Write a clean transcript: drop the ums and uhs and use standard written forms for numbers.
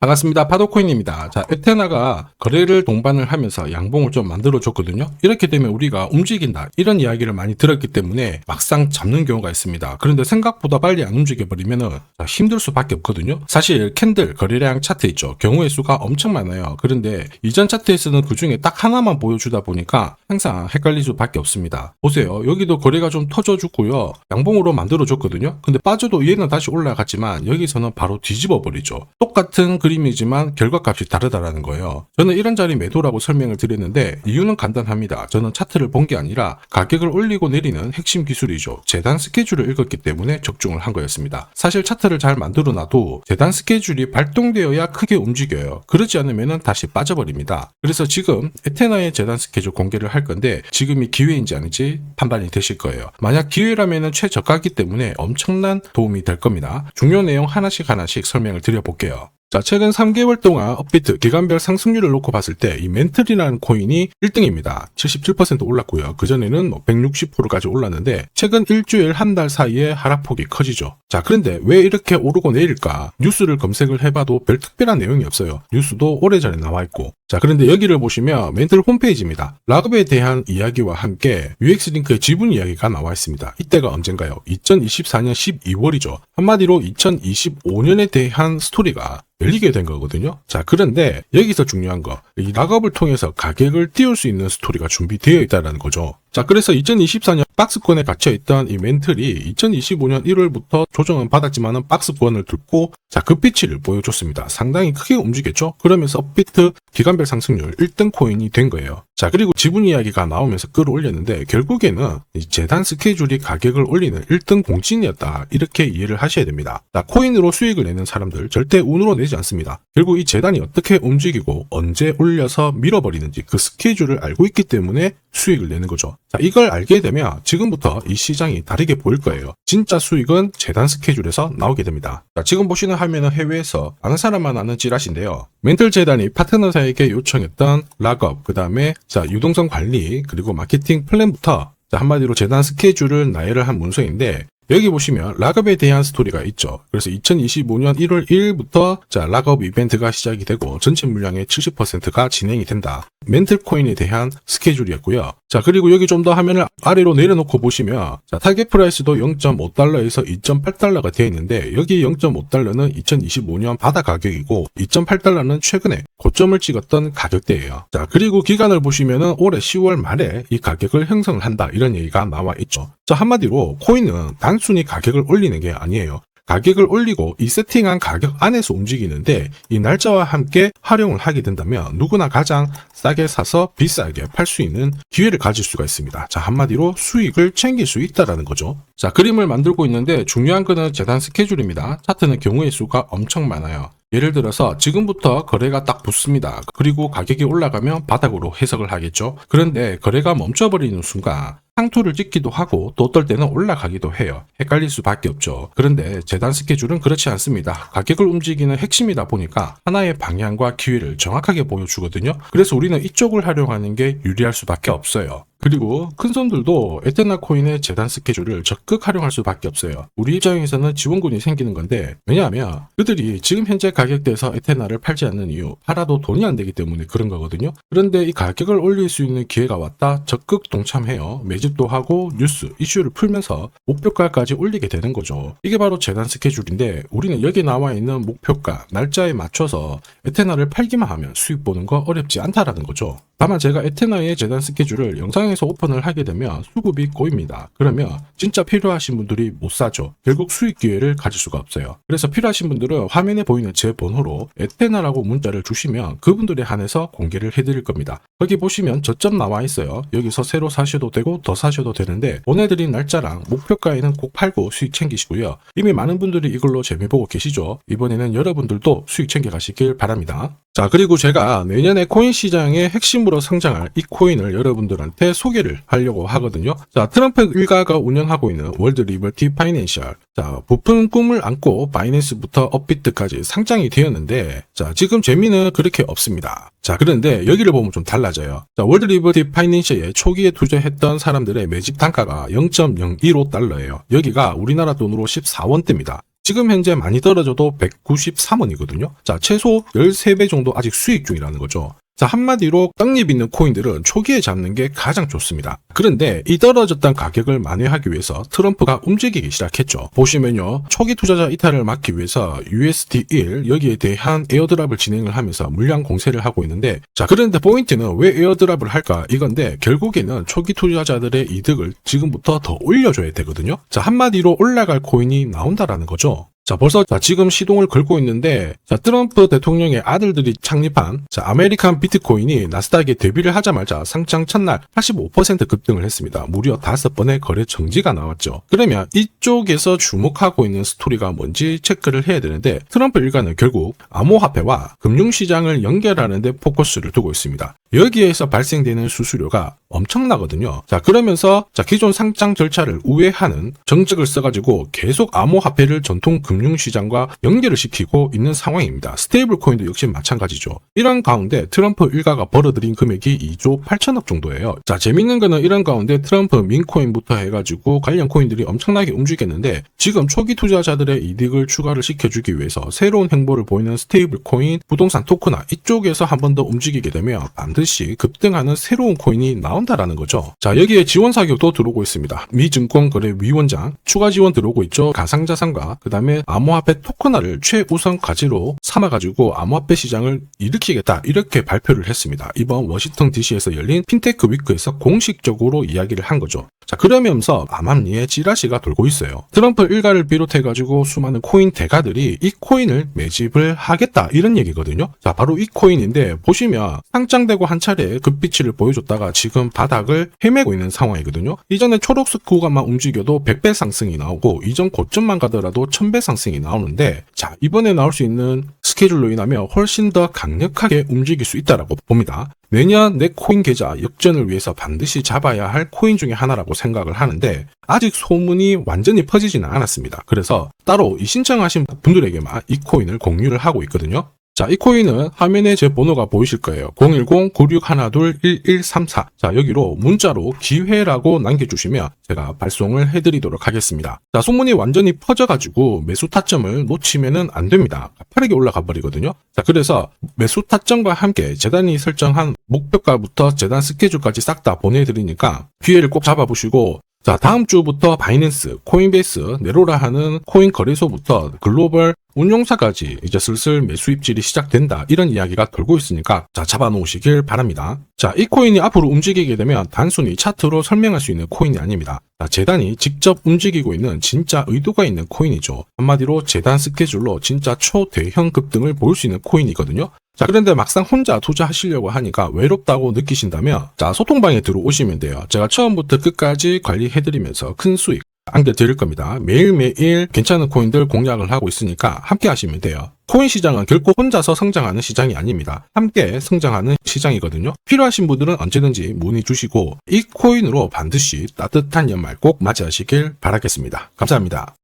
반갑습니다. 파도코인입니다. 자, 에테나가 거래를 동반을 하면서 양봉을 좀 만들어줬거든요. 이렇게 되면 우리가 움직인다, 이런 이야기를 많이 들었기 때문에 막상 잡는 경우가 있습니다. 그런데 생각보다 빨리 안 움직여버리면 힘들 수밖에 없거든요. 사실 캔들 거래량 차트 있죠. 경우의 수가 엄청 많아요. 그런데 이전 차트에서는 그 중에 딱 하나만 보여주다 보니까 항상 헷갈릴 수밖에 없습니다. 보세요. 여기도 거래가 좀 터져주고요. 양봉으로 만들어줬거든요. 근데 빠져도 얘는 다시 올라갔지만 여기서는 바로 뒤집어 버리죠. 똑같은 그림이지만 결과값이 다르다라는 거예요. 저는 이런 자리 매도라고 설명을 드렸는데 이유는 간단합니다. 저는 차트를 본 게 아니라 가격을 올리고 내리는 핵심 기술이죠. 재단 스케줄을 읽었기 때문에 적중을 한 거였습니다. 사실 차트를 잘 만들어 놔도 재단 스케줄이 발동되어야 크게 움직여요. 그렇지 않으면 다시 빠져버립니다. 그래서 지금 에테나의 재단 스케줄 공개를 할 건데 지금이 기회인지 아닌지 판단이 되실 거예요. 만약 기회라면 최저가기 때문에 엄청난 도움이 될 겁니다. 중요 내용 하나씩 설명을 드려볼게요. 자, 최근 3개월 동안 업비트 기간별 상승률을 놓고 봤을 때 이 멘틀이라는 코인이 1등입니다. 77% 올랐고요. 그전에는 160%까지 올랐는데 최근 일주일 한 달 사이에 하락폭이 커지죠. 자, 그런데 왜 이렇게 오르고 내릴까? 뉴스를 검색을 해봐도 별 특별한 내용이 없어요. 뉴스도 오래전에 나와 있고. 자, 그런데 여기를 보시면 멘틀 홈페이지입니다. 락업에 대한 이야기와 함께 UX링크의 지분 이야기가 나와 있습니다. 이때가 언젠가요? 2024년 12월이죠. 한마디로 2025년에 대한 스토리가 열리게 된 거거든요. 자, 그런데 여기서 중요한 거, 이 락업을 통해서 가격을 띄울 수 있는 스토리가 준비되어 있다는 거죠. 자, 그래서 2024년 박스권에 갇혀있던 이 멘틀이 2025년 1월부터 조정은 받았지만은 박스권을 뚫고 자, 급비치를 보여줬습니다. 상당히 크게 움직였죠. 그러면서 업비트 기간별 상승률 1등 코인이 된 거예요. 자, 그리고 지분 이야기가 나오면서 끌어올렸는데 결국에는 이 재단 스케줄이 가격을 올리는 1등 공신이었다, 이렇게 이해를 하셔야 됩니다. 자, 코인으로 수익을 내는 사람들 절대 운으로 내지 않습니다. 결국 이 재단이 어떻게 움직이고 언제 올려서 밀어버리는지 그 스케줄을 알고 있기 때문에 수익을 내는 거죠. 자, 이걸 알게 되면 지금부터 이 시장이 다르게 보일 거예요. 진짜 수익은 재단 스케줄에서 나오게 됩니다. 자, 지금 보시는 화면은 해외에서 아는 사람만 아는 찌라시인데요. 멘틀 재단이 파트너사에게 요청했던 락업, 그 다음에 자, 유동성 관리, 그리고 마케팅 플랜부터 자, 한마디로 재단 스케줄을 나열을 한 문서인데 여기 보시면 락업에 대한 스토리가 있죠. 그래서 2025년 1월 1일부터 자, 락업 이벤트가 시작이 되고 전체 물량의 70%가 진행이 된다. 멘틀 코인에 대한 스케줄이었고요. 자, 그리고 여기 좀 더 화면을 아래로 내려놓고 보시면 자, 타겟 프라이스도 0.5달러에서 2.8달러가 되어 있는데 여기 0.5달러는 2025년 바다 가격이고 2.8달러는 최근에 고점을 찍었던 가격대예요. 자, 그리고 기간을 보시면은 올해 10월 말에 이 가격을 형성을 한다, 이런 얘기가 나와 있죠. 자, 한마디로 코인은 단순히 가격을 올리는 게 아니에요. 가격을 올리고 이 세팅한 가격 안에서 움직이는데 이 날짜와 함께 활용을 하게 된다면 누구나 가장 싸게 사서 비싸게 팔 수 있는 기회를 가질 수가 있습니다. 자, 한마디로 수익을 챙길 수 있다라는 거죠. 자, 그림을 만들고 있는데 중요한 거는 재단 스케줄입니다. 차트는 경우의 수가 엄청 많아요. 예를 들어서 지금부터 거래가 딱 붙습니다. 그리고 가격이 올라가면 바닥으로 해석을 하겠죠. 그런데 거래가 멈춰버리는 순간 상투를 찍기도 하고 또 어떨 때는 올라가기도 해요. 헷갈릴 수밖에 없죠. 그런데 재단 스케줄은 그렇지 않습니다. 가격을 움직이는 핵심이다 보니까 하나의 방향과 기회를 정확하게 보여주거든요. 그래서 우리는 이쪽을 활용하는 게 유리할 수밖에 없어요. 그리고 큰 손들도 에테나 코인의 재단 스케줄을 적극 활용할 수밖에 없어요. 우리 입장에서는 지원군이 생기는 건데, 왜냐하면 그들이 지금 현재 가격대에서 에테나를 팔지 않는 이유, 팔아도 돈이 안 되기 때문에 그런 거거든요. 그런데 이 가격을 올릴 수 있는 기회가 왔다, 적극 동참해요. 매집도 하고 뉴스, 이슈를 풀면서 목표가까지 올리게 되는 거죠. 이게 바로 재단 스케줄인데 우리는 여기 나와 있는 목표가, 날짜에 맞춰서 에테나를 팔기만 하면 수익 보는 거 어렵지 않다라는 거죠. 다만 제가 에테나의 재단 스케줄을 영상에서 오픈을 하게 되면 수급이 꼬입니다. 그러면 진짜 필요하신 분들이 못 사죠. 결국 수익 기회를 가질 수가 없어요. 그래서 필요하신 분들은 화면에 보이는 제 번호로 에테나라고 문자를 주시면 그분들에 한해서 공개를 해드릴 겁니다. 거기 보시면 저점 나와 있어요. 여기서 새로 사셔도 되고 더 사셔도 되는데 보내드린 날짜랑 목표가에는 꼭 팔고 수익 챙기시고요. 이미 많은 분들이 이걸로 재미보고 계시죠. 이번에는 여러분들도 수익 챙겨가시길 바랍니다. 자, 그리고 제가 내년에 코인 시장의 핵심으로 성장할 이 코인을 여러분들한테 소개를 하려고 하거든요. 자, 트럼프 일가가 운영하고 있는 월드 리버티 파이낸셜. 자, 부푼 꿈을 안고 바이낸스부터 업비트까지 상장이 되었는데, 자, 지금 재미는 그렇게 없습니다. 자, 그런데 여기를 보면 좀 달라져요. 자, 월드 리버티 파이낸셜에 초기에 투자했던 사람들의 매집 단가가 0.015달러예요. 여기가 우리나라 돈으로 14원대입니다. 지금 현재 많이 떨어져도 193원이거든요. 자, 최소 13배 정도 아직 수익 중이라는 거죠. 자, 한마디로 떡잎 있는 코인들은 초기에 잡는 게 가장 좋습니다. 그런데 이 떨어졌던 가격을 만회하기 위해서 트럼프가 움직이기 시작했죠. 보시면요, 초기 투자자 이탈을 막기 위해서 USD1 여기에 대한 에어드랍을 진행을 하면서 물량 공세를 하고 있는데, 자, 그런데 포인트는 왜 에어드랍을 할까 이건데, 결국에는 초기 투자자들의 이득을 지금부터 더 올려줘야 되거든요. 자, 한마디로 올라갈 코인이 나온다라는 거죠. 자, 벌써 지금 시동을 걸고 있는데, 자, 트럼프 대통령의 아들들이 창립한 아메리칸 비트코인이 나스닥에 데뷔를 하자마자 상장 첫날 85% 급등을 했습니다. 무려 5번의 거래 정지가 나왔죠. 그러면 이쪽에서 주목하고 있는 스토리가 뭔지 체크를 해야 되는데, 트럼프 일가는 결국 암호화폐와 금융시장을 연결하는 데 포커스를 두고 있습니다. 여기에서 발생되는 수수료가 엄청나거든요. 자, 그러면서 기존 상장 절차를 우회하는 정책을 써가지고 계속 암호화폐를 전통 금융시장과 연결을 시키고 있는 상황입니다. 스테이블 코인도 역시 마찬가지죠. 이런 가운데 트럼프 일가가 벌어들인 금액이 2조 8천억 정도예요. 자, 재밌는 거는 이런 가운데 트럼프 민코인부터 해가지고 관련 코인들이 엄청나게 움직였는데, 지금 초기 투자자들의 이득을 추가를 시켜주기 위해서 새로운 행보를 보이는 스테이블 코인, 부동산 토크나 이쪽에서 한 번 더 움직이게 되면 반드시 급등하는 새로운 코인이 나온다라는 거죠. 자, 여기에 지원 사격도 들어오고 있습니다. 미 증권거래위원장 추가 지원 들어오고 있죠. 가상자산과 그 다음에 암호화폐 토큰화를 최우선 과제로 삼아가지고 암호화폐 시장을 일으키겠다, 이렇게 발표를 했습니다. 이번 워싱턴 DC에서 열린 핀테크 위크에서 공식적으로 이야기를 한 거죠. 자, 그러면서 암암리에 찌라시가 돌고 있어요. 트럼프 일가를 비롯해가지고 수많은 코인 대가들이 이 코인을 매집을 하겠다, 이런 얘기거든요. 자, 바로 이 코인인데, 보시면 상장되고 한 차례 급비치를 보여줬다가 지금 바닥을 헤매고 있는 상황이거든요. 이전에 초록색 구간만 움직여도 100배 상승이 나오고, 이전 고점만 가더라도 1000배 상승이 나오는데, 자, 이번에 나올 수 있는 스케줄로 인하면 훨씬 더 강력하게 움직일 수 있다라고 봅니다. 내년 내 코인 계좌 역전을 위해서 반드시 잡아야 할 코인 중에 하나라고 생각을 하는데, 아직 소문이 완전히 퍼지지는 않았습니다. 그래서 따로 이 신청하신 분들에게만 이 코인을 공유를 하고 있거든요. 자, 이 코인은 화면에 제 번호가 보이실 거예요. 010-9612-1134. 자, 여기로 문자로 기회라고 남겨주시면 제가 발송을 해드리도록 하겠습니다. 자, 소문이 완전히 퍼져가지고 매수 타점을 놓치면은 안 됩니다. 빠르게 올라가 버리거든요. 자, 그래서 매수 타점과 함께 재단이 설정한 목표가부터 재단 스케줄까지 싹 다 보내드리니까 기회를 꼭 잡아보시고, 자, 다음 주부터 바이낸스, 코인베이스, 네로라 하는 코인 거래소부터 글로벌 운용사까지 이제 슬슬 매수 입질이 시작된다, 이런 이야기가 돌고 있으니까 자, 잡아놓으시길 바랍니다. 자, 이 코인이 앞으로 움직이게 되면 단순히 차트로 설명할 수 있는 코인이 아닙니다. 자, 재단이 직접 움직이고 있는 진짜 의도가 있는 코인이죠. 한마디로 재단 스케줄로 진짜 초대형 급등을 보일 수 있는 코인이거든요. 자, 그런데 막상 혼자 투자하시려고 하니까 외롭다고 느끼신다면, 자, 소통방에 들어오시면 돼요. 제가 처음부터 끝까지 관리해드리면서 큰 수익 안겨드릴 겁니다. 매일매일 괜찮은 코인들 공략을 하고 있으니까 함께 하시면 돼요. 코인 시장은 결코 혼자서 성장하는 시장이 아닙니다. 함께 성장하는 시장이거든요. 필요하신 분들은 언제든지 문의 주시고, 이 코인으로 반드시 따뜻한 연말 꼭 맞이하시길 바라겠습니다. 감사합니다.